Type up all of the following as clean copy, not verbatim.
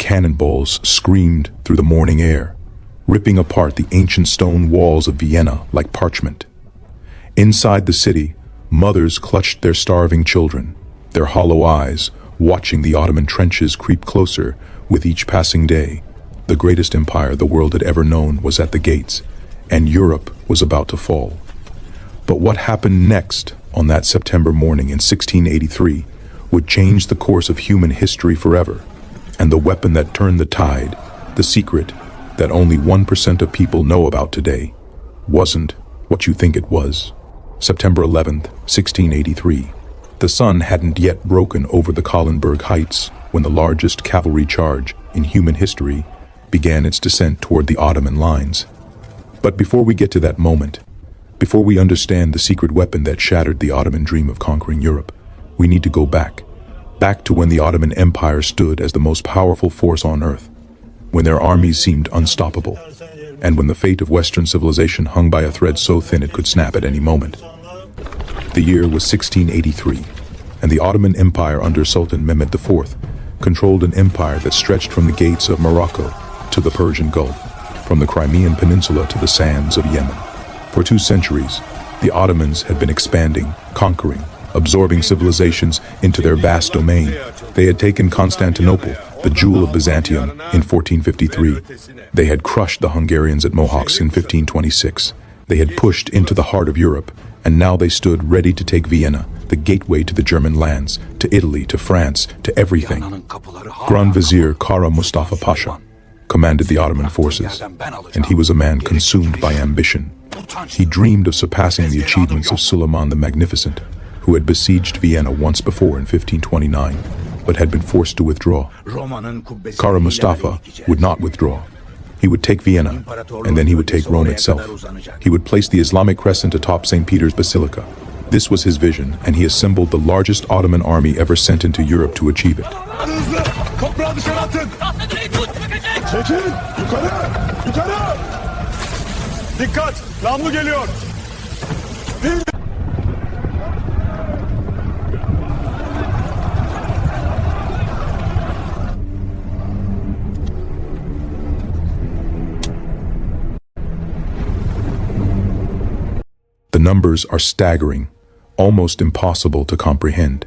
cannonballs screamed through the morning air, ripping apart the ancient stone walls of Vienna like parchment. Inside the city, mothers clutched their starving children, their hollow eyes watching the Ottoman trenches creep closer with each passing day. The greatest empire the world had ever known was at the gates, and Europe was about to fall. But what happened next on that September morning in 1683 would change the course of human history forever. And the weapon that turned the tide, the secret that only 1% of people know about today, wasn't what you think it was. September 11th, 1683. The sun hadn't yet broken over the Kahlenberg heights when the largest cavalry charge in human history began its descent toward the Ottoman lines. But before we get to that moment, before we understand the secret weapon that shattered the Ottoman dream of conquering Europe, we need to go back to when the Ottoman Empire stood as the most powerful force on earth, when their armies seemed unstoppable, and when the fate of Western civilization hung by a thread so thin it could snap at any moment. The year was 1683, and the Ottoman Empire under Sultan Mehmed IV controlled an empire that stretched from the gates of Morocco to the Persian Gulf, from the Crimean Peninsula to the sands of Yemen. For 2 centuries, the Ottomans had been expanding, conquering, absorbing civilizations into their vast domain. They had taken Constantinople, the jewel of Byzantium, in 1453. They had crushed the Hungarians at Mohacs in 1526. They had pushed into the heart of Europe, and now they stood ready to take Vienna, the gateway to the German lands, to Italy, to France, to everything. Grand Vizier Kara Mustafa Pasha commanded the Ottoman forces, and he was a man consumed by ambition. He dreamed of surpassing the achievements of Suleiman the Magnificent, who had besieged Vienna once before in 1529, but had been forced to withdraw. Kara Mustafa would not withdraw. He would take Vienna, and then he would take Rome itself. He would place the Islamic crescent atop St. Peter's Basilica. This was his vision, and he assembled the largest Ottoman army ever sent into Europe to achieve it. Dikkat! Namlu geliyor! The numbers are staggering, almost impossible to comprehend.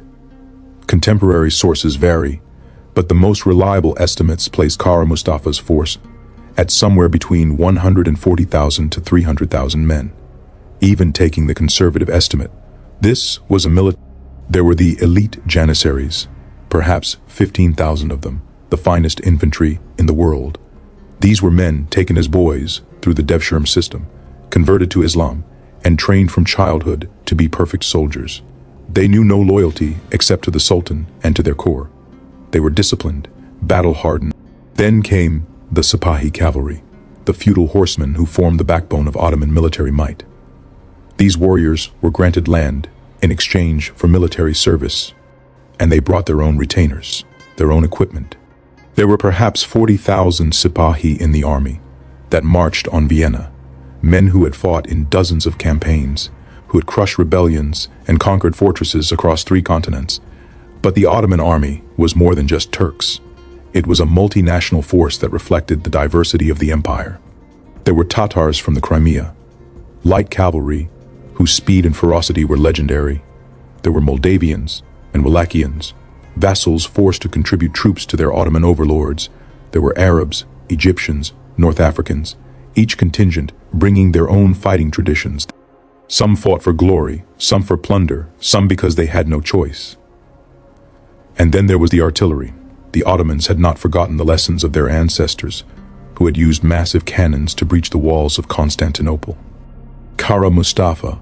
Contemporary sources vary, but the most reliable estimates place Kara Mustafa's force at somewhere between 140,000 to 300,000 men. Even taking the conservative estimate, this was a military. There were the elite janissaries, perhaps 15,000 of them, the finest infantry in the world. These were men taken as boys through the Devshirme system, converted to Islam, and trained from childhood to be perfect soldiers. They knew no loyalty except to the Sultan and to their corps. They were disciplined, battle-hardened. Then came the Sipahi cavalry, the feudal horsemen who formed the backbone of Ottoman military might. These warriors were granted land in exchange for military service, and they brought their own retainers, their own equipment. There were perhaps 40,000 Sipahi in the army that marched on Vienna, men who had fought in dozens of campaigns, who had crushed rebellions and conquered fortresses across 3 continents. But the Ottoman army was more than just Turks. It was a multinational force that reflected the diversity of the empire. There were Tatars from the Crimea, light cavalry, whose speed and ferocity were legendary. There were Moldavians and Wallachians, vassals forced to contribute troops to their Ottoman overlords. There were Arabs, Egyptians, North Africans, each contingent bringing their own fighting traditions. Some fought for glory, some for plunder, some because they had no choice. And then there was the artillery. The Ottomans had not forgotten the lessons of their ancestors, who had used massive cannons to breach the walls of Constantinople. Kara Mustafa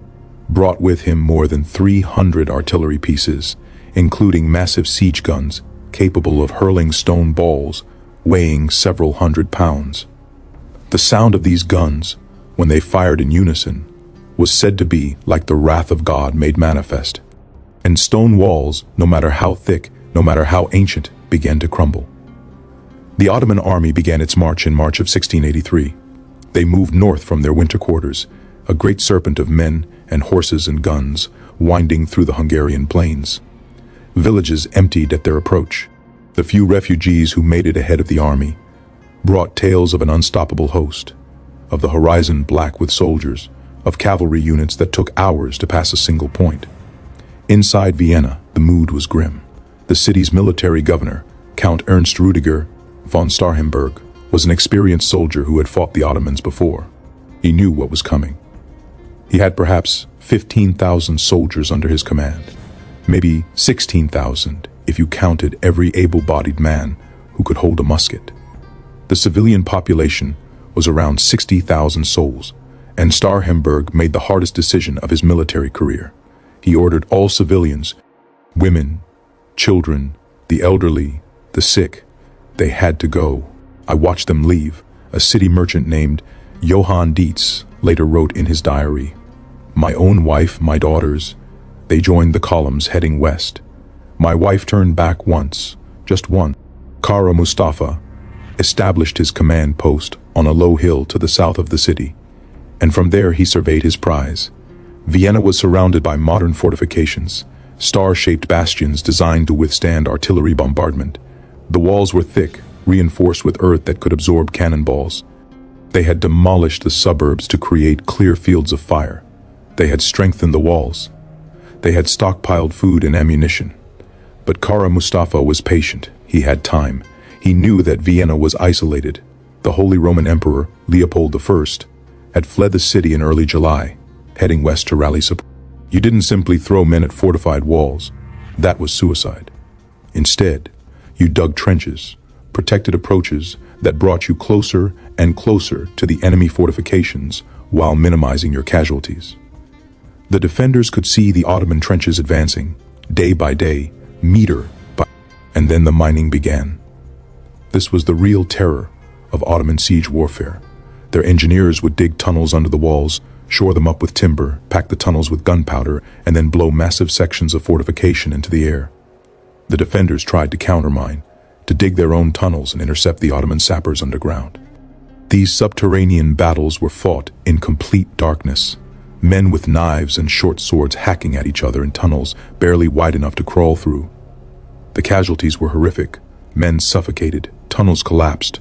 brought with him more than 300 artillery pieces, including massive siege guns capable of hurling stone balls weighing several hundred pounds. The sound of these guns, when they fired in unison, was said to be like the wrath of God made manifest. And stone walls, no matter how thick, no matter how ancient, began to crumble. The Ottoman army began its march in March of 1683. They moved north from their winter quarters, a great serpent of men and horses and guns winding through the Hungarian plains. Villages emptied at their approach. The few refugees who made it ahead of the army brought tales of an unstoppable host, of the horizon black with soldiers, of cavalry units that took hours to pass a single point. Inside Vienna, the mood was grim. The city's military governor, Count Ernst Rüdiger von Starhemberg, was an experienced soldier who had fought the Ottomans before. He knew what was coming. He had perhaps 15,000 soldiers under his command, maybe 16,000 if you counted every able-bodied man who could hold a musket. The civilian population was around 60,000 souls, and Starhemberg made the hardest decision of his military career. He ordered all civilians, women, children, the elderly, the sick, they had to go. I watched them leave. A city merchant named Johann Dietz later wrote in his diary, "My own wife, my daughters, they joined the columns heading west. My wife turned back once, just once." Kara Mustafa established his command post on a low hill to the south of the city, and from there he surveyed his prize. Vienna was surrounded by modern fortifications, star-shaped bastions designed to withstand artillery bombardment. The walls were thick, reinforced with earth that could absorb cannonballs. They had demolished the suburbs to create clear fields of fire. They had strengthened the walls. They had stockpiled food and ammunition. But Kara Mustafa was patient. He had time. He knew that Vienna was isolated. The Holy Roman Emperor, Leopold I, had fled the city in early July, heading west to rally support. You didn't simply throw men at fortified walls. That was suicide. Instead, you dug trenches, protected approaches that brought you closer and closer to the enemy fortifications while minimizing your casualties. The defenders could see the Ottoman trenches advancing, day by day, meter by, and then the mining began. This was the real terror of Ottoman siege warfare. Their engineers would dig tunnels under the walls, shore them up with timber, pack the tunnels with gunpowder, and then blow massive sections of fortification into the air. The defenders tried to countermine, to dig their own tunnels and intercept the Ottoman sappers underground. These subterranean battles were fought in complete darkness, men with knives and short swords hacking at each other in tunnels barely wide enough to crawl through. The casualties were horrific. Men suffocated, tunnels collapsed,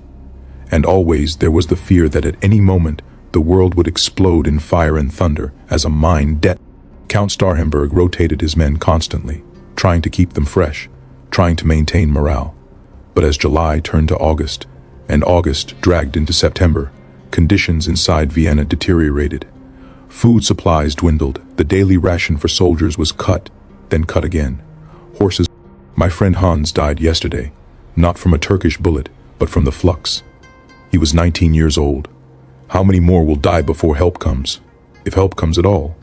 and always there was the fear that at any moment the world would explode in fire and thunder as a mine detonated. Count Starhemberg rotated his men constantly, trying to keep them fresh, trying to maintain morale. But as July turned to August, and August dragged into September, conditions inside Vienna deteriorated. Food supplies dwindled, the daily ration for soldiers was cut, then cut again. Horses. My friend Hans died yesterday, not from a Turkish bullet, but from the flux. He was 19 years old. How many more will die before help comes? If help comes at all.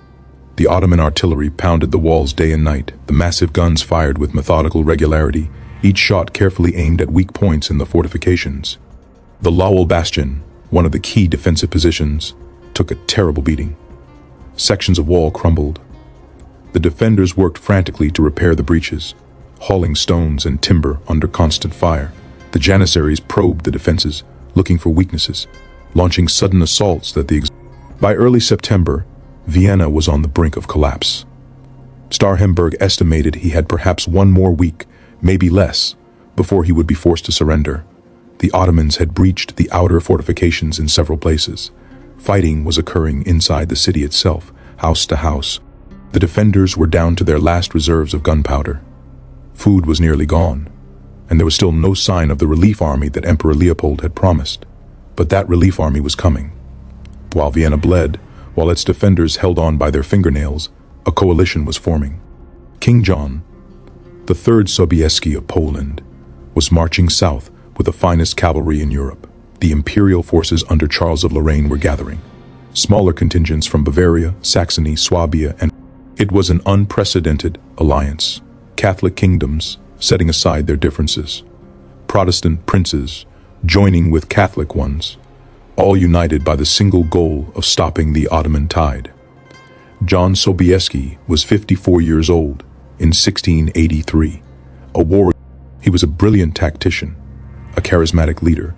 The Ottoman artillery pounded the walls day and night. The massive guns fired with methodical regularity, each shot carefully aimed at weak points in the fortifications. The Lowell Bastion, one of the key defensive positions, took a terrible beating. Sections of wall crumbled. The defenders worked frantically to repair the breaches, hauling stones and timber under constant fire. The Janissaries probed the defenses, looking for weaknesses, launching sudden assaults that By early September, Vienna was on the brink of collapse. Starhemberg estimated he had perhaps one more week, maybe less, before he would be forced to surrender. The Ottomans had breached the outer fortifications in several places. Fighting was occurring inside the city itself, house to house. The defenders were down to their last reserves of gunpowder. Food was nearly gone, and there was still no sign of the relief army that Emperor Leopold had promised. But that relief army was coming. While Vienna bled, while its defenders held on by their fingernails, a coalition was forming. King Jan III Sobieski of Poland was marching south with the finest cavalry in Europe. The imperial forces under Charles of Lorraine were gathering. Smaller contingents from Bavaria, Saxony, Swabia, and it was an unprecedented alliance. Catholic kingdoms setting aside their differences. Protestant princes joining with Catholic ones, all united by the single goal of stopping the Ottoman tide. Jan Sobieski was 54 years old in 1683. A warrior, he was a brilliant tactician, a charismatic leader,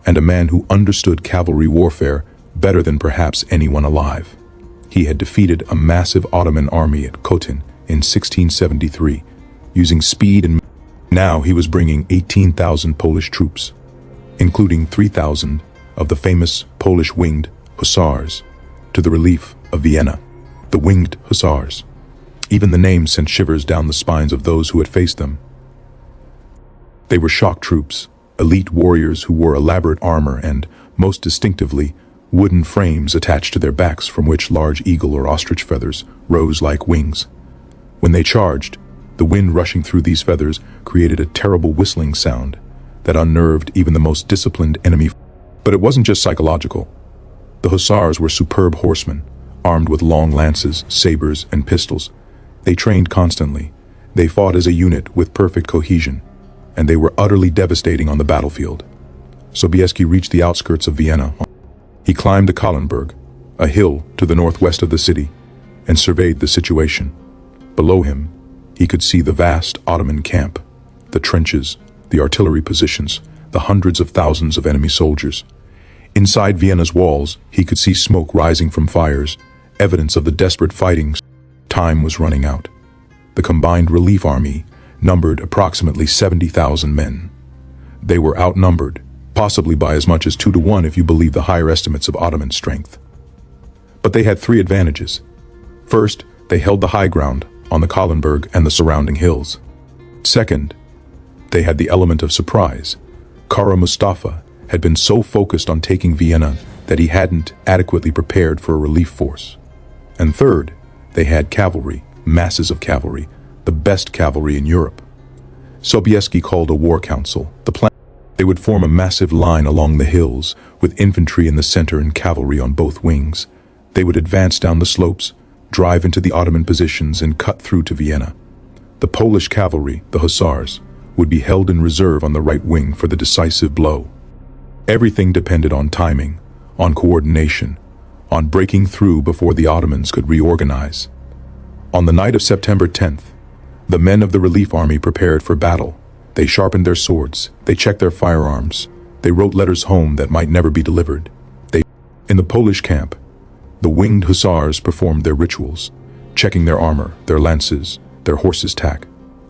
and a man who understood cavalry warfare better than perhaps anyone alive. He had defeated a massive Ottoman army at Kotin in 1673, using speed and Now he was bringing 18,000 Polish troops, including 3,000 of the famous Polish Winged Hussars, to the relief of Vienna. The Winged Hussars. Even the name sent shivers down the spines of those who had faced them. They were shock troops, elite warriors who wore elaborate armor and, most distinctively, wooden frames attached to their backs from which large eagle or ostrich feathers rose like wings. When they charged, the wind rushing through these feathers created a terrible whistling sound that unnerved even the most disciplined enemy. But it wasn't just psychological. The hussars were superb horsemen, armed with long lances, sabers, and pistols. They trained constantly. They fought as a unit with perfect cohesion, and they were utterly devastating on the battlefield. Sobieski reached the outskirts of Vienna. He climbed the Kahlenberg, a hill to the northwest of the city, and surveyed the situation. Below him, he could see the vast Ottoman camp, the trenches, the artillery positions, the hundreds of thousands of enemy soldiers. Inside Vienna's walls, he could see smoke rising from fires, evidence of the desperate fighting. Time was running out. The combined relief army numbered approximately 70,000 men. They were outnumbered, possibly by as much as 2 to 1 if you believe the higher estimates of Ottoman strength. But they had 3 advantages. First, they held the high ground on the Kahlenberg and the surrounding hills. Second, they had the element of surprise. Kara Mustafa had been so focused on taking Vienna that he hadn't adequately prepared for a relief force. And third, they had cavalry, masses of cavalry, the best cavalry in Europe. Sobieski called a war council. The plan: they would form a massive line along the hills, with infantry in the center and cavalry on both wings. They would advance down the slopes, drive into the Ottoman positions, and cut through to Vienna. The Polish cavalry, the hussars, would be held in reserve on the right wing for the decisive blow. Everything depended on timing, on coordination, on breaking through before the Ottomans could reorganize. On the night of September 10th, the men of the relief army prepared for battle. They sharpened their swords, they checked their firearms, they wrote letters home that might never be delivered. In the Polish camp, the Winged Hussars performed their rituals, checking their armor, their lances, their horses' tack.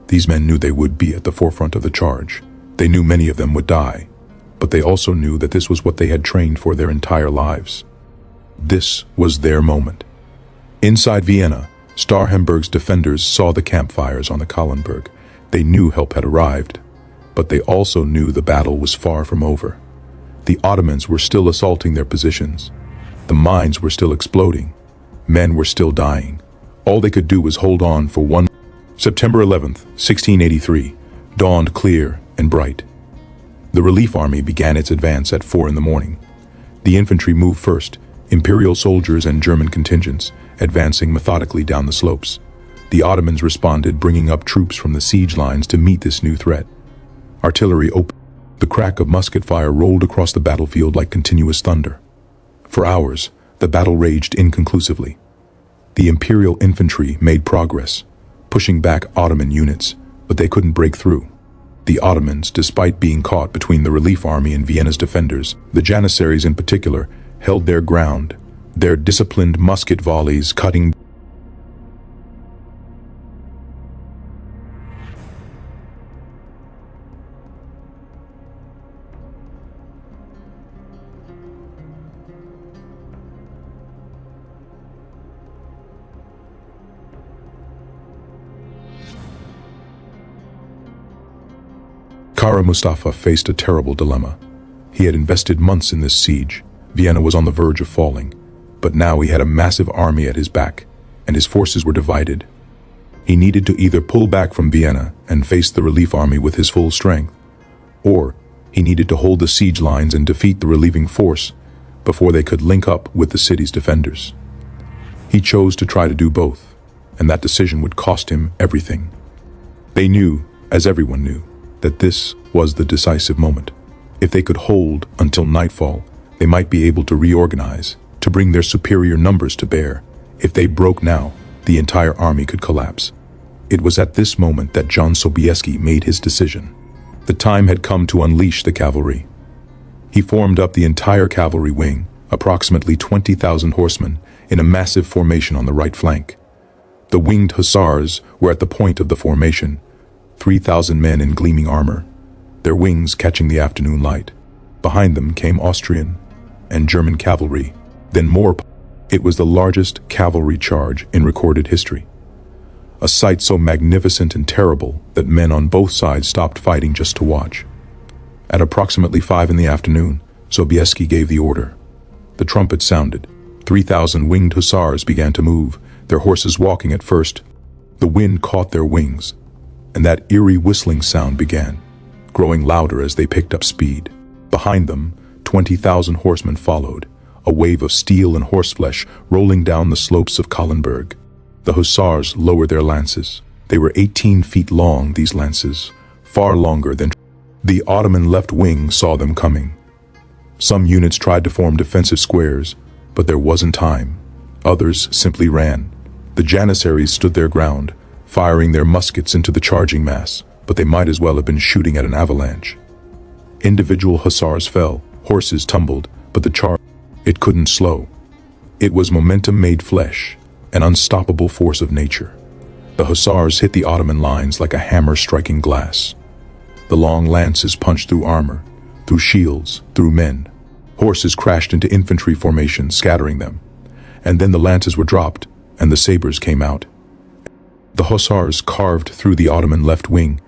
These men knew they would be at the forefront of the charge. They knew many of them would die, but they also knew that this was what they had trained for their entire lives. This was their moment. Inside Vienna, Starhemberg's defenders saw the campfires on the Kahlenberg. They knew help had arrived, but they also knew the battle was far from over. The Ottomans were still assaulting their positions. The mines were still exploding. Men were still dying. All they could do was hold on for one. September 11th, 1683, dawned clear and bright. The relief army began its advance at 4 in the morning. The infantry moved first, imperial soldiers and German contingents, advancing methodically down the slopes. The Ottomans responded, bringing up troops from the siege lines to meet this new threat. Artillery opened. The crack of musket fire rolled across the battlefield like continuous thunder. For hours, the battle raged inconclusively. The imperial infantry made progress, pushing back Ottoman units, but they couldn't break through. The Ottomans, despite being caught between the relief army and Vienna's defenders, the Janissaries in particular, held their ground, their disciplined musket volleys cutting. Kara Mustafa faced a terrible dilemma. He had invested months in this siege. Vienna was on the verge of falling, but now he had a massive army at his back, and his forces were divided. He needed to either pull back from Vienna and face the relief army with his full strength, or he needed to hold the siege lines and defeat the relieving force before they could link up with the city's defenders. He chose to try to do both, and that decision would cost him everything. They knew, as everyone knew, that this was the decisive moment. If they could hold until nightfall, they might be able to reorganize, to bring their superior numbers to bear. If they broke now, the entire army could collapse. It was at this moment that Jan Sobieski made his decision. The time had come to unleash the cavalry. He formed up the entire cavalry wing, approximately 20,000 horsemen, in a massive formation on the right flank. The Winged Hussars were at the point of the formation, 3,000 men in gleaming armor, their wings catching the afternoon light. Behind them came Austrian and German cavalry, then more. It was the largest cavalry charge in recorded history. A sight so magnificent and terrible that men on both sides stopped fighting just to watch. At approximately 5 in the afternoon, Sobieski gave the order. The trumpet sounded. 3,000 winged hussars began to move, their horses walking at first. The wind caught their wings, and that eerie whistling sound began, growing louder as they picked up speed. Behind them, 20,000 horsemen followed, a wave of steel and horseflesh rolling down the slopes of Kahlenberg. The hussars lowered their lances. They were 18 feet long, these lances, far longer than. The Ottoman left wing saw them coming. Some units tried to form defensive squares, but there wasn't time. Others simply ran. The Janissaries stood their ground, firing their muskets into the charging mass, but they might as well have been shooting at an avalanche. Individual hussars fell, horses tumbled, but the charge, it couldn't slow. It was momentum made flesh, an unstoppable force of nature. The hussars hit the Ottoman lines like a hammer striking glass. The long lances punched through armor, through shields, through men. Horses crashed into infantry formation, scattering them. And then the lances were dropped, and the sabers came out. The hussars carved through the Ottoman left wing,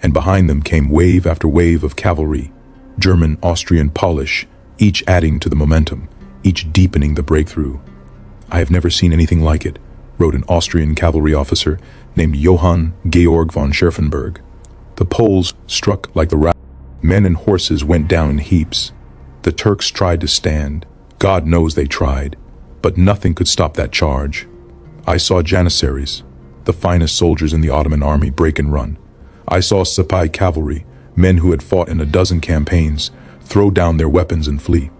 and behind them came wave after wave of cavalry, German, Austrian, Polish, each adding to the momentum, each deepening the breakthrough. "I have never seen anything like it," wrote an Austrian cavalry officer named Johann Georg von Scherfenberg. The Poles struck like the rat. Men and horses went down in heaps. The Turks tried to stand. God knows they tried. But nothing could stop that charge. I saw Janissaries, the finest soldiers in the Ottoman army, break and run. I saw Sipahi cavalry, men who had fought in a dozen campaigns, throw down their weapons and flee.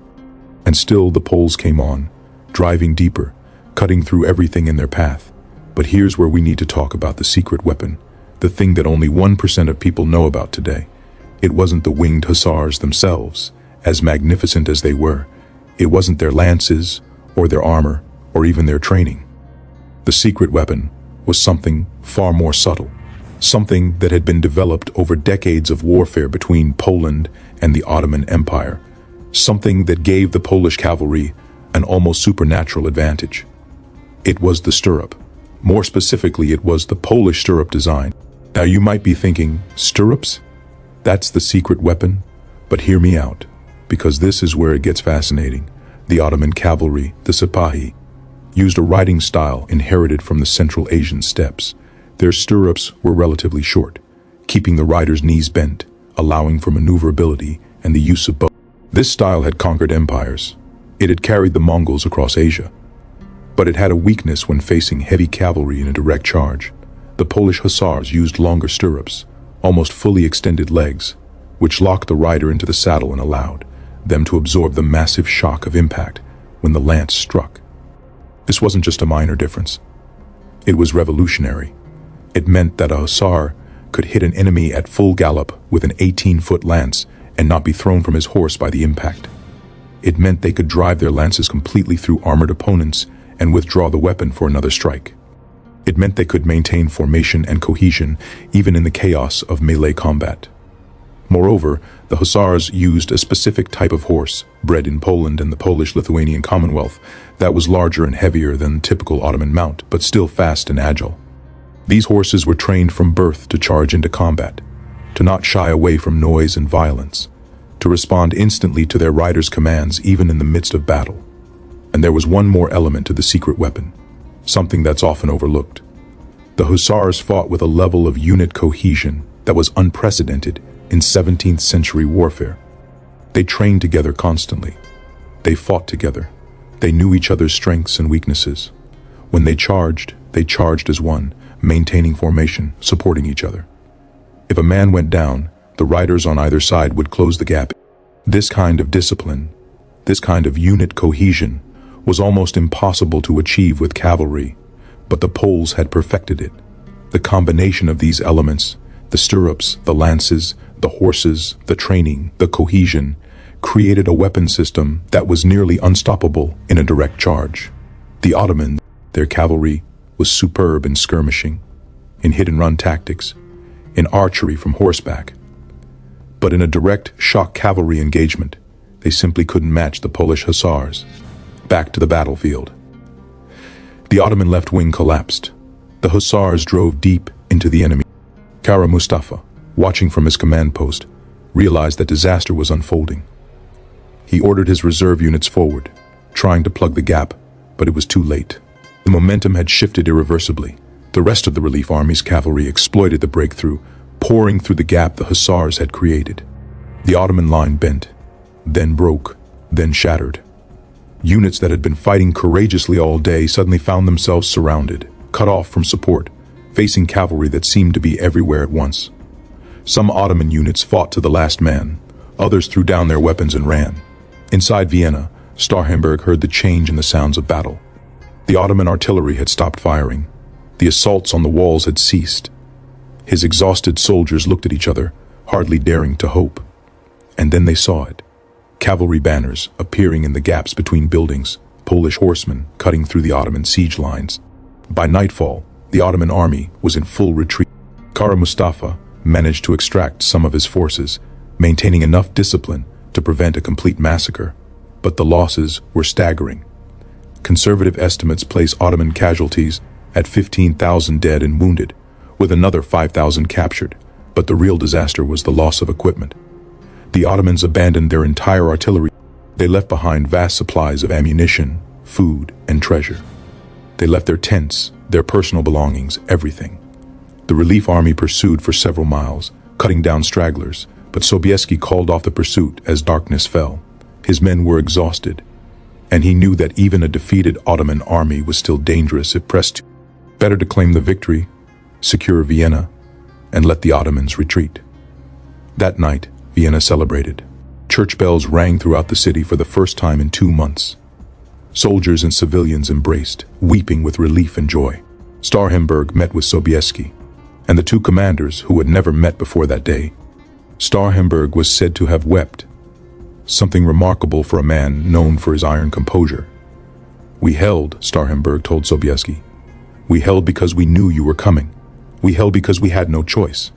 And still the Poles came on, driving deeper, cutting through everything in their path. But here's where we need to talk about the secret weapon, the thing that only 1% of people know about today. It wasn't the winged hussars themselves, as magnificent as they were. It wasn't their lances, or their armor, or even their training. The secret weapon was something far more subtle, something that had been developed over decades of warfare between Poland and the Ottoman Empire, something that gave the Polish cavalry an almost supernatural advantage. It was the stirrup. More specifically, it was the Polish stirrup design. Now you might be thinking, stirrups? That's the secret weapon? But hear me out, because this is where it gets fascinating. The Ottoman cavalry, the Sipahi, used a riding style inherited from the Central Asian steppes. Their stirrups were relatively short, keeping the rider's knees bent, allowing for maneuverability and the use of bow. This style had conquered empires. It had carried the Mongols across Asia. But it had a weakness when facing heavy cavalry in a direct charge. The Polish hussars used longer stirrups, almost fully extended legs, which locked the rider into the saddle and allowed them to absorb the massive shock of impact when the lance struck. This wasn't just a minor difference. It was revolutionary. It meant that a hussar could hit an enemy at full gallop with an 18-foot lance and not be thrown from his horse by the impact. It meant they could drive their lances completely through armored opponents and withdraw the weapon for another strike. It meant they could maintain formation and cohesion even in the chaos of melee combat. Moreover, the hussars used a specific type of horse, bred in Poland and the Polish-Lithuanian Commonwealth, that was larger and heavier than the typical Ottoman mount, but still fast and agile. These horses were trained from birth to charge into combat, to not shy away from noise and violence, to respond instantly to their riders' commands even in the midst of battle. And there was one more element to the secret weapon, something that's often overlooked. The hussars fought with a level of unit cohesion that was unprecedented in 17th century warfare. They trained together constantly. They fought together. They knew each other's strengths and weaknesses. When they charged as one, maintaining formation, supporting each other. If a man went down, the riders on either side would close the gap. This kind of discipline, this kind of unit cohesion, was almost impossible to achieve with cavalry, but the Poles had perfected it. The combination of these elements, the stirrups, the lances, the horses, the training, the cohesion, created a weapon system that was nearly unstoppable in a direct charge. The Ottomans, their cavalry, was superb in skirmishing, in hit-and-run tactics, in archery from horseback. But in a direct shock cavalry engagement, they simply couldn't match the Polish Hussars. Back to the battlefield. The Ottoman left wing collapsed. The Hussars drove deep into the enemy. Kara Mustafa, watching from his command post, realized that disaster was unfolding. He ordered his reserve units forward, trying to plug the gap, but it was too late. The momentum had shifted irreversibly. The rest of the relief army's cavalry exploited the breakthrough, pouring through the gap the Hussars had created. The Ottoman line bent, then broke, then shattered. Units that had been fighting courageously all day suddenly found themselves surrounded, cut off from support, facing cavalry that seemed to be everywhere at once. Some Ottoman units fought to the last man, others threw down their weapons and ran. Inside Vienna, Kahlenberg heard the change in the sounds of battle. The Ottoman artillery had stopped firing. The assaults on the walls had ceased. His exhausted soldiers looked at each other, hardly daring to hope. And then they saw it. Cavalry banners appearing in the gaps between buildings, Polish horsemen cutting through the Ottoman siege lines. By nightfall, the Ottoman army was in full retreat. Kara Mustafa managed to extract some of his forces, maintaining enough discipline to prevent a complete massacre. But the losses were staggering. Conservative estimates place Ottoman casualties at 15,000 dead and wounded, with another 5,000 captured, but the real disaster was the loss of equipment. The Ottomans abandoned their entire artillery. They left behind vast supplies of ammunition, food, and treasure. They left their tents, their personal belongings, everything. The relief army pursued for several miles, cutting down stragglers, but Sobieski called off the pursuit as darkness fell. His men were exhausted, and he knew that even a defeated Ottoman army was still dangerous if pressed too. Better to claim the victory, secure Vienna, and let the Ottomans retreat. That night, Vienna celebrated. Church bells rang throughout the city for the first time in 2 months. Soldiers and civilians embraced, weeping with relief and joy. Kahlenberg met with Sobieski, and the two commanders who had never met before that day. Kahlenberg was said to have wept, something remarkable for a man known for his iron composure. "We held," Kahlenberg told Sobieski. "We held because we knew you were coming. We held because we had no choice.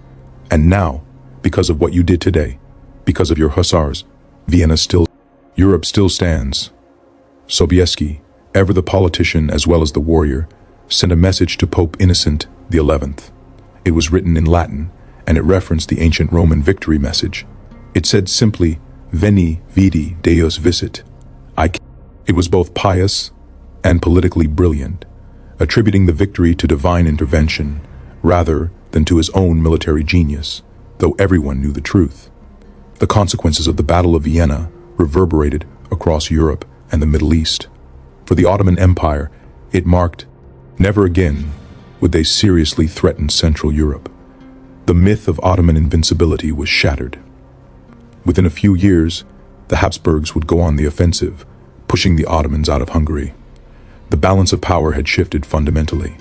And now, because of what you did today, because of your hussars, Europe still stands." Sobieski, ever the politician as well as the warrior, sent a message to Pope Innocent XI. It was written in Latin, and it referenced the ancient Roman victory message. It said simply, "Veni, vidi, Deus visit." It was both pious and politically brilliant, attributing the victory to divine intervention rather than to his own military genius, though everyone knew the truth. The consequences of the Battle of Vienna reverberated across Europe and the Middle East. For the Ottoman Empire, it marked, never again would they seriously threaten Central Europe. The myth of Ottoman invincibility was shattered. Within a few years, the Habsburgs would go on the offensive, pushing the Ottomans out of Hungary. The balance of power had shifted fundamentally.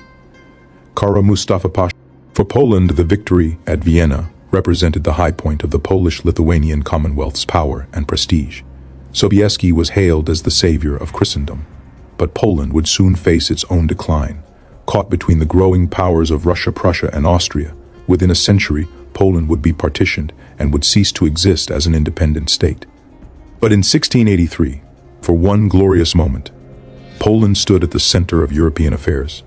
Kara Mustafa Pasha. For Poland, the victory at Vienna represented the high point of the Polish-Lithuanian Commonwealth's power and prestige. Sobieski was hailed as the savior of Christendom, but Poland would soon face its own decline. Caught between the growing powers of Russia, Prussia, and Austria, within a century, Poland would be partitioned and would cease to exist as an independent state. But in 1683, for one glorious moment, Poland stood at the center of European affairs,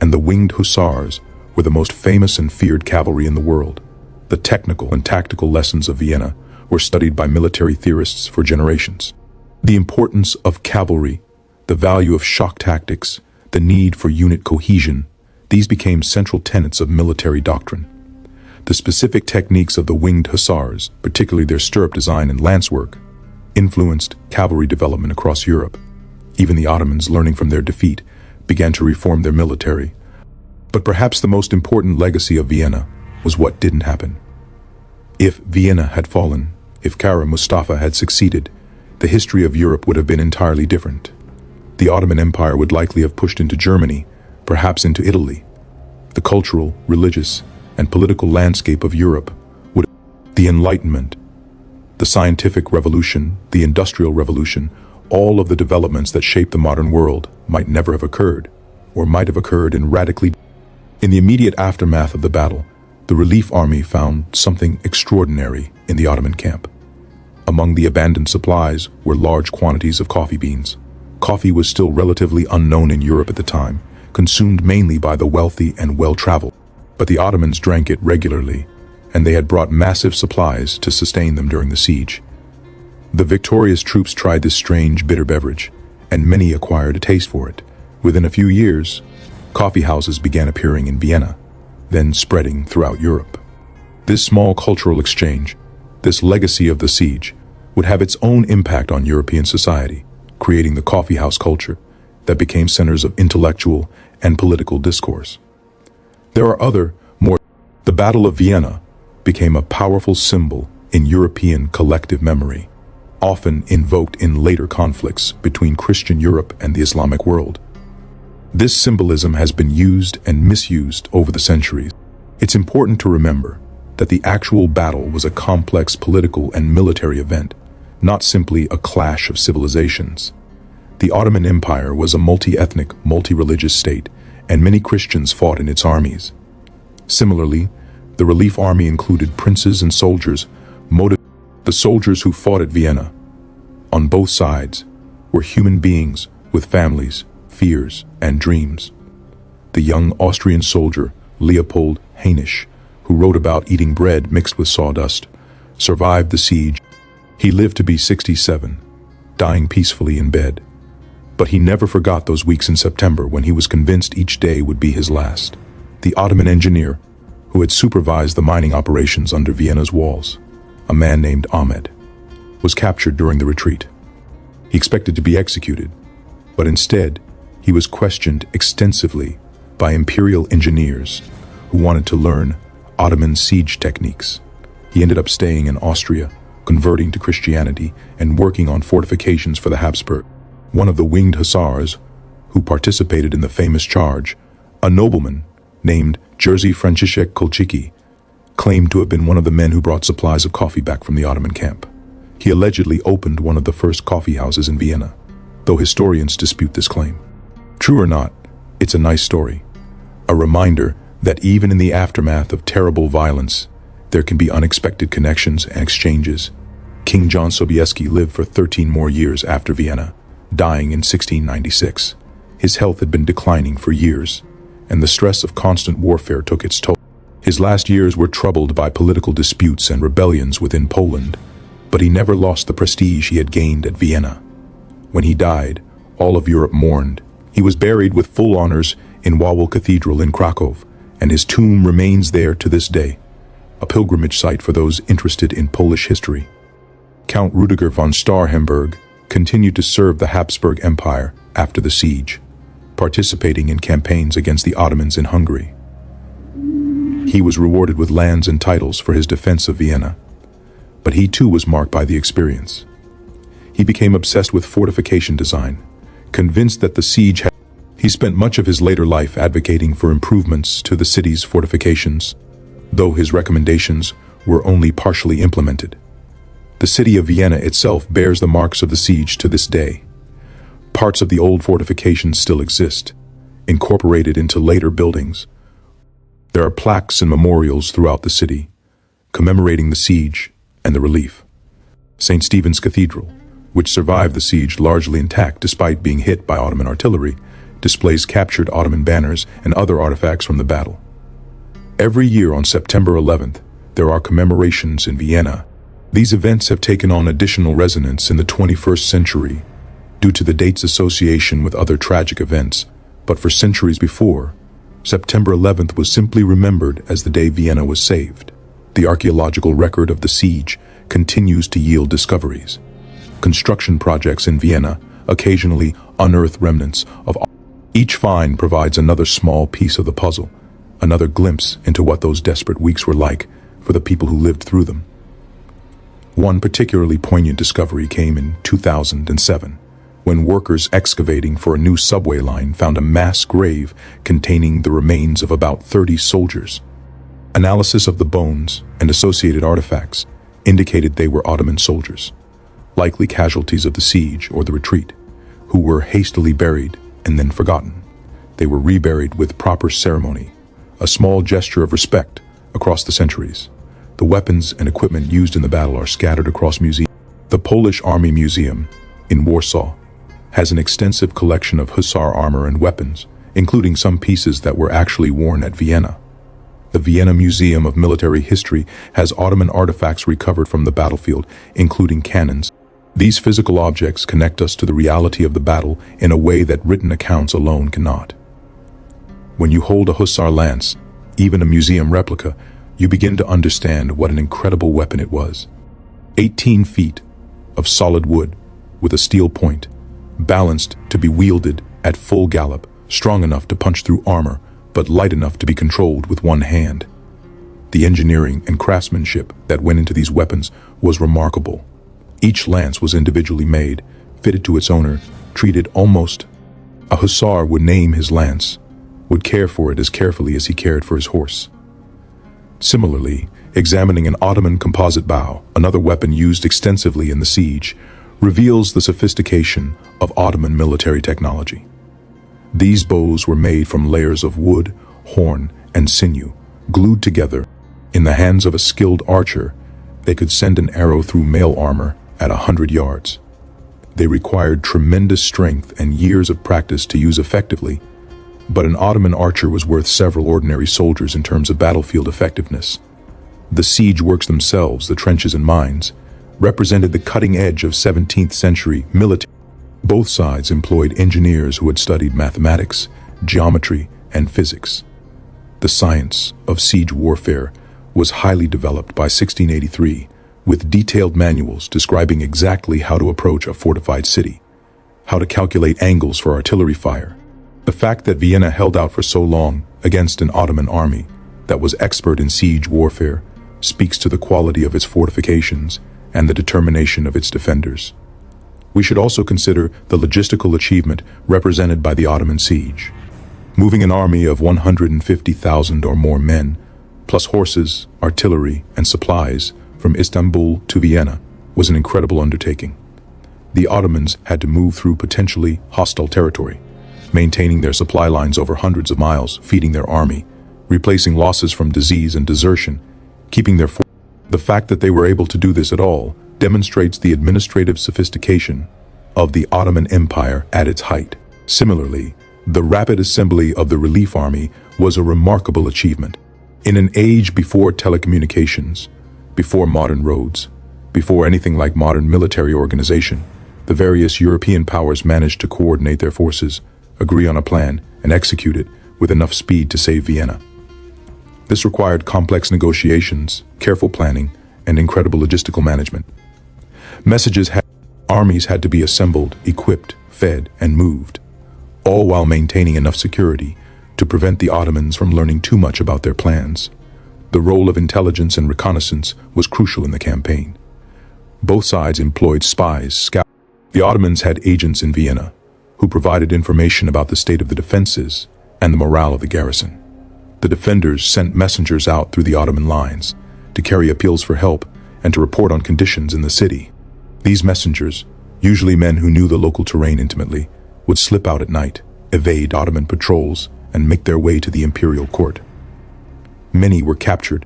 and the Winged Hussars were the most famous and feared cavalry in the world. The technical and tactical lessons of Vienna were studied by military theorists for generations. The importance of cavalry, the value of shock tactics, the need for unit cohesion, these became central tenets of military doctrine. The specific techniques of the Winged Hussars, particularly their stirrup design and lance work, influenced cavalry development across Europe. Even the Ottomans, learning from their defeat, began to reform their military. But perhaps the most important legacy of Vienna was what didn't happen. If Vienna had fallen, if Kara Mustafa had succeeded, the history of Europe would have been entirely different. The Ottoman Empire would likely have pushed into Germany, perhaps into Italy. The cultural, religious, and political landscape of Europe would. The Enlightenment, the scientific revolution, the industrial revolution, all of the developments that shaped the modern world might never have occurred, or might have occurred in radically. In the immediate aftermath of the battle, the relief army found something extraordinary in the Ottoman camp. Among the abandoned supplies were large quantities of coffee beans. Coffee was still relatively unknown in Europe at the time, consumed mainly by the wealthy and well-traveled. But the Ottomans drank it regularly, and they had brought massive supplies to sustain them during the siege. The victorious troops tried this strange, bitter beverage, and many acquired a taste for it. Within a few years, coffee houses began appearing in Vienna, then spreading throughout Europe. This small cultural exchange, this legacy of the siege, would have its own impact on European society, creating the coffeehouse culture that became centers of intellectual and political discourse. There are other, the Battle of Vienna became a powerful symbol in European collective memory, often invoked in later conflicts between Christian Europe and the Islamic world. This symbolism has been used and misused over the centuries. It's important to remember that the actual battle was a complex political and military event, not simply a clash of civilizations. The Ottoman Empire was a multi-ethnic, multi-religious state, and many Christians fought in its armies. Similarly, the relief army included princes and soldiers. The soldiers who fought at Vienna, on both sides, were human beings with families, fears, and dreams. The young Austrian soldier, Leopold Hainisch, who wrote about eating bread mixed with sawdust, survived the siege. He lived to be 67, dying peacefully in bed. But he never forgot those weeks in September when he was convinced each day would be his last. The Ottoman engineer, who had supervised the mining operations under Vienna's walls, a man named Ahmed, was captured during the retreat. He expected to be executed, but instead, he was questioned extensively by imperial engineers who wanted to learn Ottoman siege techniques. He ended up staying in Austria, converting to Christianity, and working on fortifications for the Habsburg. One of the Winged Hussars, who participated in the famous charge, a nobleman named Jerzy Franciszek Kolczycki, claimed to have been one of the men who brought supplies of coffee back from the Ottoman camp. He allegedly opened one of the first coffee houses in Vienna, though historians dispute this claim. True or not, it's a nice story, a reminder that even in the aftermath of terrible violence, there can be unexpected connections and exchanges. King Jan Sobieski lived for 13 more years after Vienna, dying in 1696. His health had been declining for years, and the stress of constant warfare took its toll. His last years were troubled by political disputes and rebellions within Poland, but he never lost the prestige he had gained at Vienna. When he died, all of Europe mourned. He was buried with full honors in Wawel Cathedral in Krakow, and his tomb remains there to this day, a pilgrimage site for those interested in Polish history. Count Rudiger von Starhemberg continued to serve the Habsburg Empire after the siege, participating in campaigns against the Ottomans in Hungary. He was rewarded with lands and titles for his defense of Vienna, but he too was marked by the experience. He became obsessed with fortification design, convinced that the siege had. He spent much of his later life advocating for improvements to the city's fortifications, though his recommendations were only partially implemented. The city of Vienna itself bears the marks of the siege to this day. Parts of the old fortifications still exist, incorporated into later buildings. There are plaques and memorials throughout the city, commemorating the siege and the relief. St. Stephen's Cathedral, which survived the siege largely intact despite being hit by Ottoman artillery, displays captured Ottoman banners and other artifacts from the battle. Every year on September 11th, there are commemorations in Vienna. These events have taken on additional resonance in the 21st century due to the date's association with other tragic events, but for centuries before, September 11th was simply remembered as the day Vienna was saved. The archaeological record of the siege continues to yield discoveries. Construction projects in Vienna occasionally unearth remnants of. Each find provides another small piece of the puzzle, another glimpse into what those desperate weeks were like for the people who lived through them. One particularly poignant discovery came in 2007, when workers excavating for a new subway line found a mass grave containing the remains of about 30 soldiers. Analysis of the bones and associated artifacts indicated they were Ottoman soldiers, likely casualties of the siege or the retreat, who were hastily buried and then forgotten. They were reburied with proper ceremony, a small gesture of respect across the centuries. The weapons and equipment used in the battle are scattered across museums. The Polish Army Museum in Warsaw has an extensive collection of hussar armor and weapons, including some pieces that were actually worn at Vienna. The Vienna Museum of Military History has Ottoman artifacts recovered from the battlefield, including cannons. These physical objects connect us to the reality of the battle in a way that written accounts alone cannot. When you hold a hussar lance, even a museum replica, you begin to understand what an incredible weapon it was. 18 feet of solid wood with a steel point, balanced to be wielded at full gallop, strong enough to punch through armor, but light enough to be controlled with one hand. The engineering and craftsmanship that went into these weapons was remarkable. Each lance was individually made, fitted to its owner, treated almost. A hussar would name his lance, would care for it as carefully as he cared for his horse. Similarly, examining an Ottoman composite bow, another weapon used extensively in the siege, reveals the sophistication of Ottoman military technology. These bows were made from layers of wood, horn, and sinew, glued together. In the hands of a skilled archer, they could send an arrow through mail armor at 100 yards. They required tremendous strength and years of practice to use effectively, but an Ottoman archer was worth several ordinary soldiers in terms of battlefield effectiveness. The siege works themselves, the trenches and mines, represented the cutting edge of 17th century military. Both sides employed engineers who had studied mathematics, geometry, and physics. The science of siege warfare was highly developed by 1683, with detailed manuals describing exactly how to approach a fortified city, how to calculate angles for artillery fire. The fact that Vienna held out for so long against an Ottoman army that was expert in siege warfare speaks to the quality of its fortifications and the determination of its defenders. We should also consider the logistical achievement represented by the Ottoman siege. Moving an army of 150,000 or more men, plus horses, artillery, and supplies from Istanbul to Vienna, was an incredible undertaking. The Ottomans had to move through potentially hostile territory, maintaining their supply lines over hundreds of miles, feeding their army, replacing losses from disease and desertion, keeping their force. The fact that they were able to do this at all demonstrates the administrative sophistication of the Ottoman Empire at its height. Similarly, the rapid assembly of the relief army was a remarkable achievement. In an age before telecommunications, before modern roads, before anything like modern military organization, the various European powers managed to coordinate their forces, agree on a plan, and execute it with enough speed to save Vienna. This required complex negotiations, careful planning, and incredible logistical management. Armies had to be assembled, equipped, fed, and moved, all while maintaining enough security to prevent the Ottomans from learning too much about their plans. The role of intelligence and reconnaissance was crucial in the campaign. Both sides employed spies, scouts. The Ottomans had agents in Vienna, who provided information about the state of the defenses and the morale of the garrison. The defenders sent messengers out through the Ottoman lines to carry appeals for help and to report on conditions in the city. These messengers, usually men who knew the local terrain intimately, would slip out at night, evade Ottoman patrols, and make their way to the imperial court. Many were captured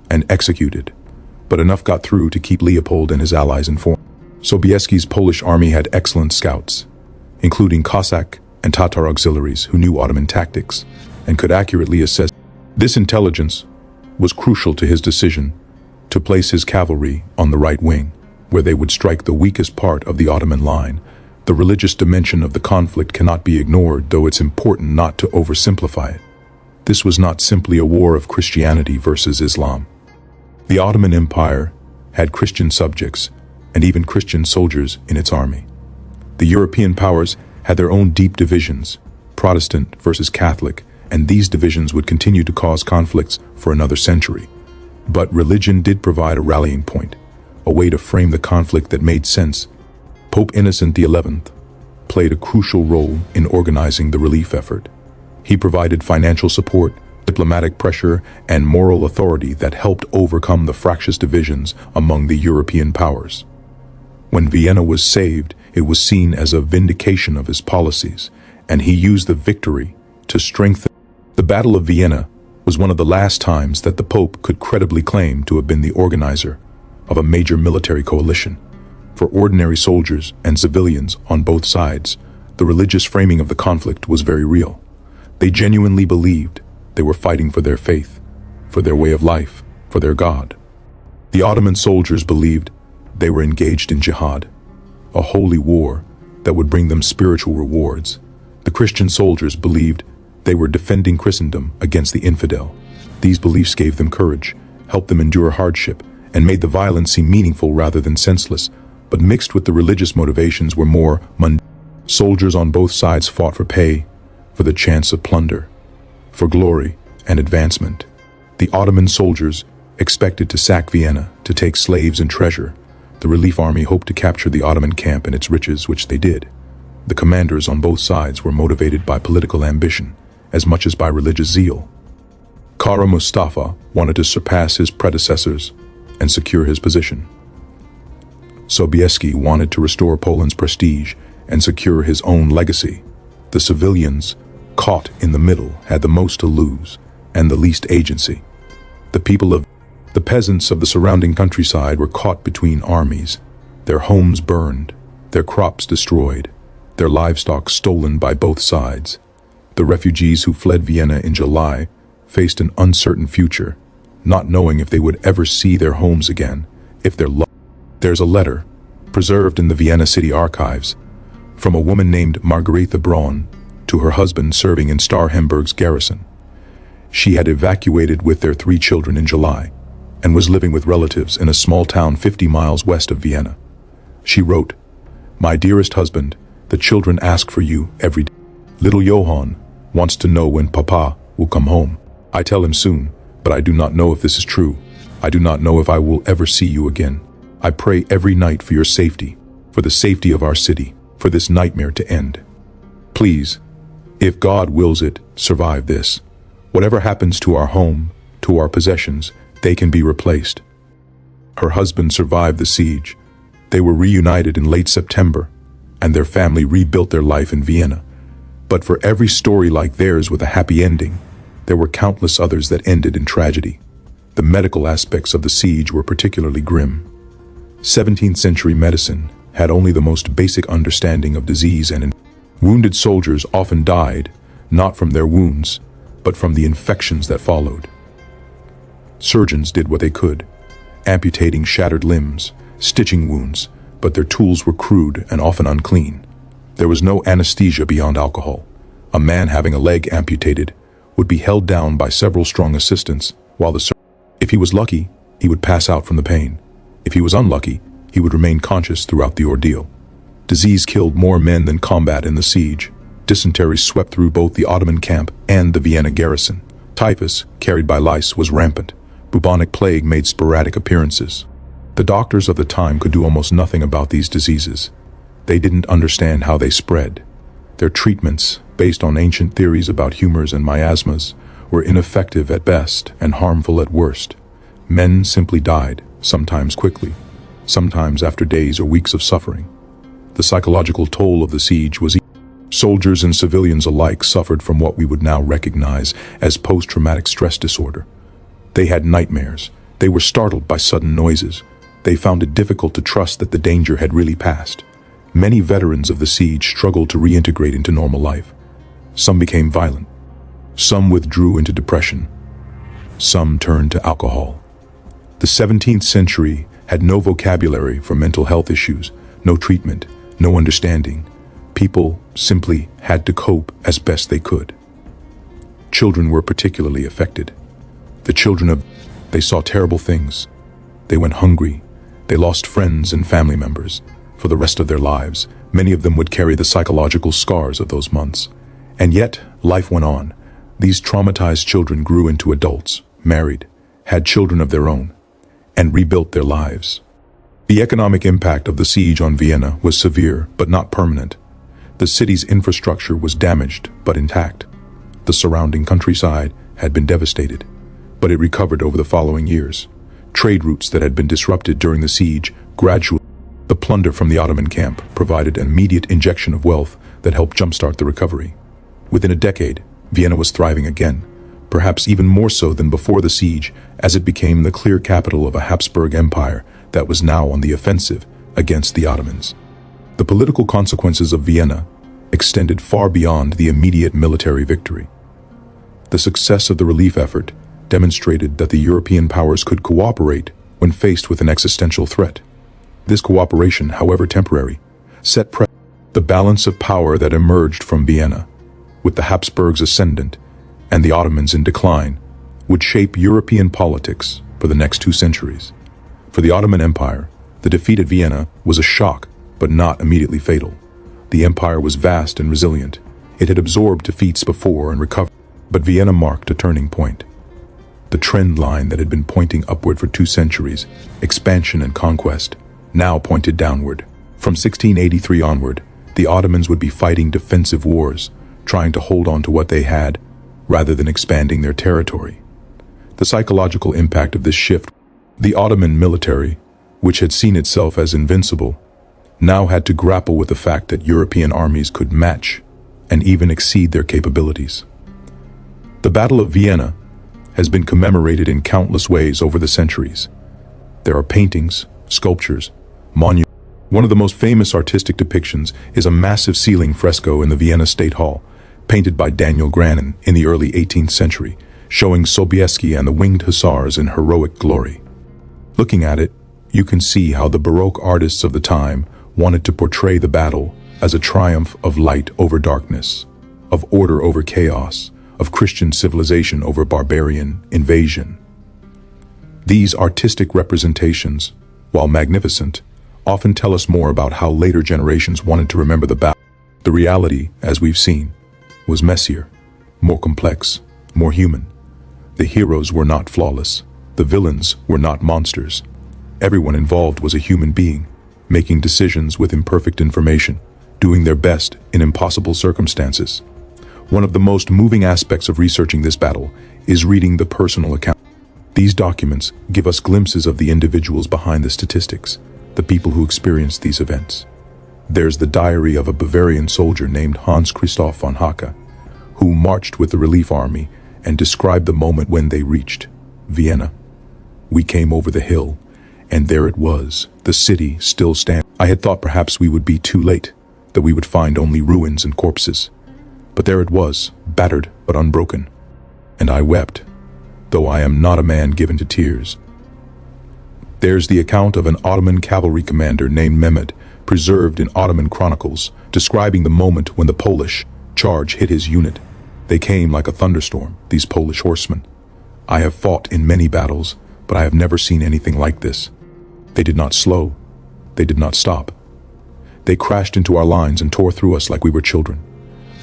and executed, but enough got through to keep Leopold and his allies informed. Sobieski's Polish army had excellent scouts, including Cossack and Tatar auxiliaries who knew Ottoman tactics and could accurately assess. This intelligence was crucial to his decision to place his cavalry on the right wing, where they would strike the weakest part of the Ottoman line. The religious dimension of the conflict cannot be ignored, though it's important not to oversimplify it. This was not simply a war of Christianity versus Islam. The Ottoman Empire had Christian subjects and even Christian soldiers in its army. The European powers had their own deep divisions, Protestant versus Catholic, and these divisions would continue to cause conflicts for another century. But religion did provide a rallying point, a way to frame the conflict that made sense. Pope Innocent XI played a crucial role in organizing the relief effort. He provided financial support, diplomatic pressure, and moral authority that helped overcome the fractious divisions among the European powers. When Vienna was saved, it was seen as a vindication of his policies, and he used the victory to strengthen. The Battle of Vienna was one of the last times that the Pope could credibly claim to have been the organizer of a major military coalition. For ordinary soldiers and civilians on both sides, the religious framing of the conflict was very real. They genuinely believed they were fighting for their faith, for their way of life, for their God. The Ottoman soldiers believed they were engaged in jihad, a holy war that would bring them spiritual rewards. The Christian soldiers believed they were defending Christendom against the infidel. These beliefs gave them courage, helped them endure hardship, and made the violence seem meaningful rather than senseless. But mixed with the religious motivations were more mundane. Soldiers on both sides fought for pay, for the chance of plunder, for glory and advancement. The Ottoman soldiers expected to sack Vienna, to take slaves and treasure. The relief army hoped to capture the Ottoman camp and its riches, which they did. The commanders on both sides were motivated by political ambition, as much as by religious zeal. Kara Mustafa wanted to surpass his predecessors and secure his position. Sobieski wanted to restore Poland's prestige and secure his own legacy. The civilians, caught in the middle, had the most to lose and the least agency. The peasants of the surrounding countryside were caught between armies, their homes burned, their crops destroyed, their livestock stolen by both sides. The refugees who fled Vienna in July faced an uncertain future, not knowing if they would ever see their homes again, if There's a letter, preserved in the Vienna city archives, from a woman named Margaretha Braun to her husband serving in Starhemberg's garrison. She had evacuated with their 3 children in July and was living with relatives in a small town 50 miles west of Vienna. She wrote, "My dearest husband, the children ask for you every day. Little Johann wants to know when Papa will come home. I tell him soon, but I do not know if this is true. I do not know if I will ever see you again. I pray every night for your safety, for the safety of our city, for this nightmare to end. Please, if God wills it, survive this. Whatever happens to our home, to our possessions, they can be replaced." Her husband survived the siege. They were reunited in late September, and their family rebuilt their life in Vienna. But for every story like theirs with a happy ending, there were countless others that ended in tragedy. The medical aspects of the siege were particularly grim. 17th century medicine had only the most basic understanding of disease, and wounded soldiers often died, not from their wounds, but from the infections that followed. Surgeons did what they could, amputating shattered limbs, stitching wounds, but their tools were crude and often unclean. There was no anesthesia beyond alcohol. A man having a leg amputated would be held down by several strong assistants, while if he was lucky, he would pass out from the pain. If he was unlucky, he would remain conscious throughout the ordeal. Disease killed more men than combat in the siege. Dysentery swept through both the Ottoman camp and the Vienna garrison. Typhus, carried by lice, was rampant. Bubonic plague made sporadic appearances. The doctors of the time could do almost nothing about these diseases. They didn't understand how they spread. Their treatments, based on ancient theories about humors and miasmas, were ineffective at best and harmful at worst. Men simply died, sometimes quickly, sometimes after days or weeks of suffering. The psychological toll of the siege was soldiers and civilians alike suffered from what we would now recognize as post-traumatic stress disorder. They had nightmares. They were startled by sudden noises. They found it difficult to trust that the danger had really passed. Many veterans of the siege struggled to reintegrate into normal life. Some became violent. Some withdrew into depression. Some turned to alcohol. The 17th century had no vocabulary for mental health issues, no treatment, no understanding. People simply had to cope as best they could. Children were particularly affected. They saw terrible things. They went hungry. They lost friends and family members. For the rest of their lives, many of them would carry the psychological scars of those months. And yet, life went on. These traumatized children grew into adults, married, had children of their own, and rebuilt their lives. The economic impact of the siege on Vienna was severe but not permanent. The city's infrastructure was damaged but intact. The surrounding countryside had been devastated, but it recovered over the following years. Trade routes that had been disrupted during the siege gradually. The plunder from the Ottoman camp provided an immediate injection of wealth that helped jumpstart the recovery. Within a decade, Vienna was thriving again. perhaps even more so than before the siege, as it became the clear capital of a Habsburg Empire that was now on the offensive against the Ottomans. The political consequences of Vienna extended far beyond the immediate military victory. The success of the relief effort demonstrated that the European powers could cooperate when faced with an existential threat. This cooperation, however temporary, set the balance of power that emerged from Vienna, with the Habsburgs ascendant and the Ottomans in decline, would shape European politics for the next 2 centuries. For the Ottoman Empire, the defeat at Vienna was a shock, but not immediately fatal. The empire was vast and resilient. It had absorbed defeats before and recovered, but Vienna marked a turning point. The trend line that had been pointing upward for 2 centuries, expansion and conquest, now pointed downward. From 1683 onward, the Ottomans would be fighting defensive wars, trying to hold on to what they had, rather than expanding their territory. The psychological impact of this shift, the Ottoman military, which had seen itself as invincible, now had to grapple with the fact that European armies could match and even exceed their capabilities. The Battle of Vienna has been commemorated in countless ways over the centuries. There are paintings, sculptures, monuments. One of the most famous artistic depictions is a massive ceiling fresco in the Vienna State Hall, painted by Daniel Granin in the early 18th century, showing Sobieski and the Winged Hussars in heroic glory. Looking at it, you can see how the Baroque artists of the time wanted to portray the battle as a triumph of light over darkness, of order over chaos, of Christian civilization over barbarian invasion. These artistic representations, while magnificent, often tell us more about how later generations wanted to remember the battle. The reality, as we've seen, was messier, more complex, more human. The heroes were not flawless. The villains were not monsters. Everyone involved was a human being, making decisions with imperfect information, doing their best in impossible circumstances. One of the most moving aspects of researching this battle is reading the personal account. These documents give us glimpses of the individuals behind the statistics, the people who experienced these events. There's the diary of a Bavarian soldier named Hans Christoph von Hacke, who marched with the relief army and described the moment when they reached Vienna. We came over the hill, and there it was, the city still standing. I had thought perhaps we would be too late, that we would find only ruins and corpses. But there it was, battered but unbroken. And I wept, though I am not a man given to tears. There's the account of an Ottoman cavalry commander named Mehmed, preserved in Ottoman chronicles, describing the moment when the Polish charge hit his unit. They came like a thunderstorm, these Polish horsemen. I have fought in many battles, but I have never seen anything like this. They did not slow. They did not stop. They crashed into our lines and tore through us like we were children.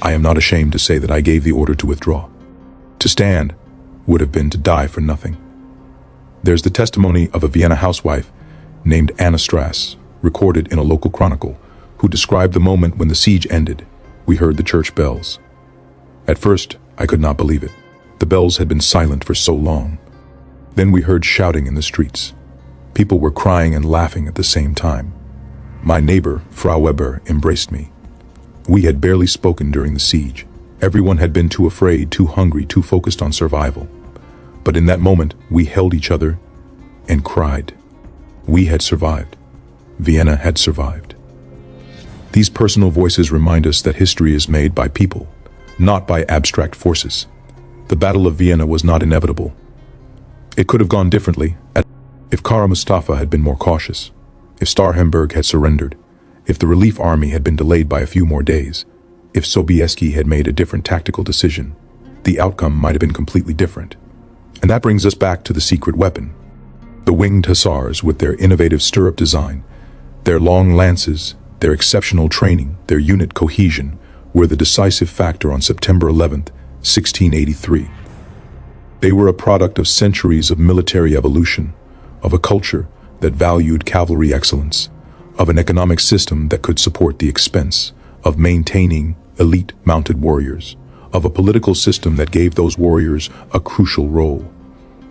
I am not ashamed to say that I gave the order to withdraw. To stand would have been to die for nothing. There's the testimony of a Vienna housewife named Anna Strass, recorded in a local chronicle, who described the moment when the siege ended. We heard the church bells. At first, I could not believe it. The bells had been silent for so long. Then we heard shouting in the streets. People were crying and laughing at the same time. My neighbor, Frau Weber, embraced me. We had barely spoken during the siege. Everyone had been too afraid, too hungry, too focused on survival. But in that moment, we held each other and cried. We had survived. Vienna had survived. These personal voices remind us that history is made by people, not by abstract forces. The Battle of Vienna was not inevitable. It could have gone differently if Kara Mustafa had been more cautious, if Starhemberg had surrendered, if the relief army had been delayed by a few more days, if Sobieski had made a different tactical decision. The outcome might have been completely different. And that brings us back to the secret weapon. The Winged Hussars, with their innovative stirrup design, their long lances, their exceptional training, their unit cohesion, were the decisive factor on September 11th, 1683. They were a product of centuries of military evolution, of a culture that valued cavalry excellence, of an economic system that could support the expense of maintaining elite mounted warriors, of a political system that gave those warriors a crucial role.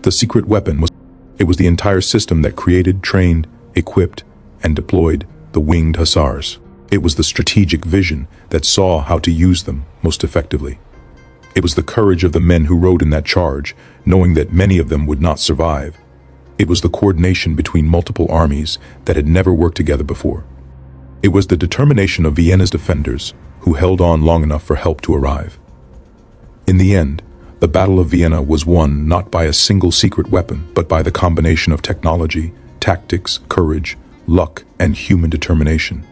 The secret weapon was the entire system that created, trained, equipped, and deployed the Winged Hussars. It was the strategic vision that saw how to use them most effectively. It was the courage of the men who rode in that charge, knowing that many of them would not survive. It was the coordination between multiple armies that had never worked together before. It was the determination of Vienna's defenders who held on long enough for help to arrive. In the end, the Battle of Vienna was won not by a single secret weapon, but by the combination of technology, tactics, courage, luck, and human determination.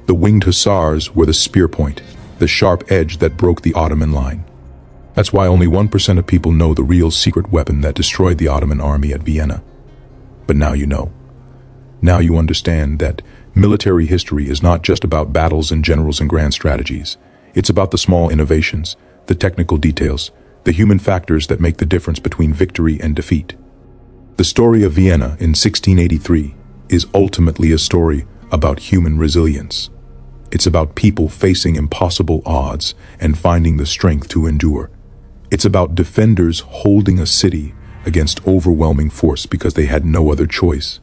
The Winged Hussars were the spear point, the sharp edge that broke the Ottoman line. That's why only 1% of people know the real secret weapon that destroyed the Ottoman army at Vienna. But now you know. Now you understand that military history is not just about battles and generals and grand strategies. It's about the small innovations, the technical details, the human factors that make the difference between victory and defeat. The story of Vienna in 1683 is ultimately a story about human resilience. It's about people facing impossible odds and finding the strength to endure. It's about defenders holding a city against overwhelming force because they had no other choice.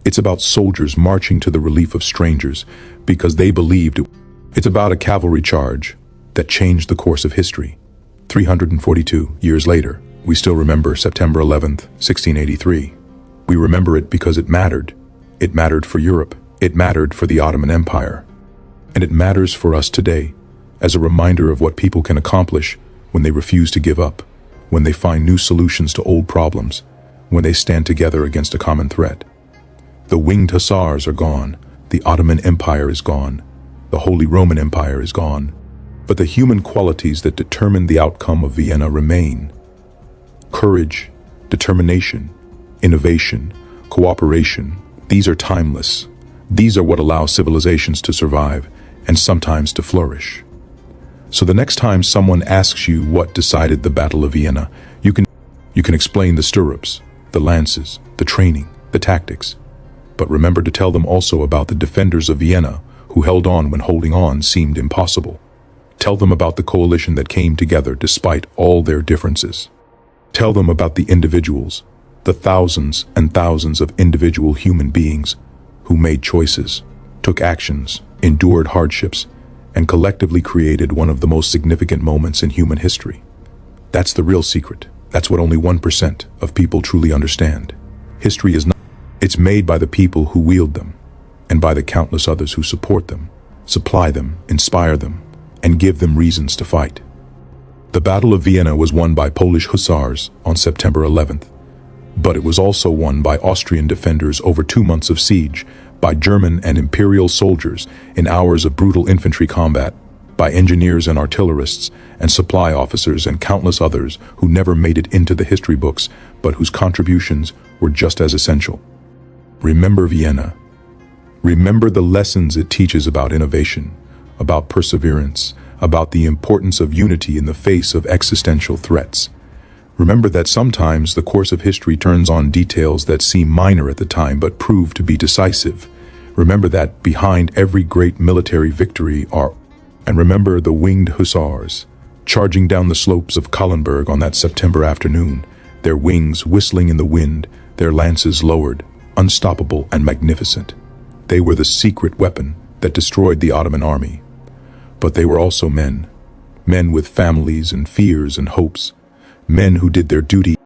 It's about soldiers marching to the relief of strangers because they believed it. It's about a cavalry charge that changed the course of history. 342 years later, we still remember September 11th, 1683. We remember it because it mattered. It mattered for Europe. It mattered for the Ottoman Empire. And it matters for us today as a reminder of what people can accomplish when they refuse to give up, when they find new solutions to old problems, when they stand together against a common threat. The Winged Hussars are gone. The Ottoman Empire is gone. The Holy Roman Empire is gone. But the human qualities that determined the outcome of Vienna remain. Courage, determination, innovation, cooperation, these are timeless. These are what allow civilizations to survive and sometimes to flourish. So the next time someone asks you what decided the Battle of Vienna, you can explain the stirrups, the lances, the training, the tactics. But remember to tell them also about the defenders of Vienna who held on when holding on seemed impossible. Tell them about the coalition that came together despite all their differences. Tell them about the individuals, the thousands and thousands of individual human beings who made choices, took actions, endured hardships, and collectively created one of the most significant moments in human history. That's the real secret. That's what only 1% of people truly understand. History is not. It's made by the people who wield them, and by the countless others who support them, supply them, inspire them, and give them reasons to fight. The Battle of Vienna was won by Polish Hussars on September 11th, but it was also won by Austrian defenders over 2 months of siege, by German and imperial soldiers in hours of brutal infantry combat, by engineers and artillerists and supply officers and countless others who never made it into the history books, but whose contributions were just as essential. Remember Vienna. Remember the lessons it teaches about innovation, about perseverance, about the importance of unity in the face of existential threats. Remember that sometimes the course of history turns on details that seem minor at the time but prove to be decisive. Remember that behind every great military victory and remember the Winged Hussars, charging down the slopes of Kahlenberg on that September afternoon, their wings whistling in the wind, their lances lowered, unstoppable and magnificent. They were the secret weapon that destroyed the Ottoman army. But they were also men with families and fears and hopes, men who did their duty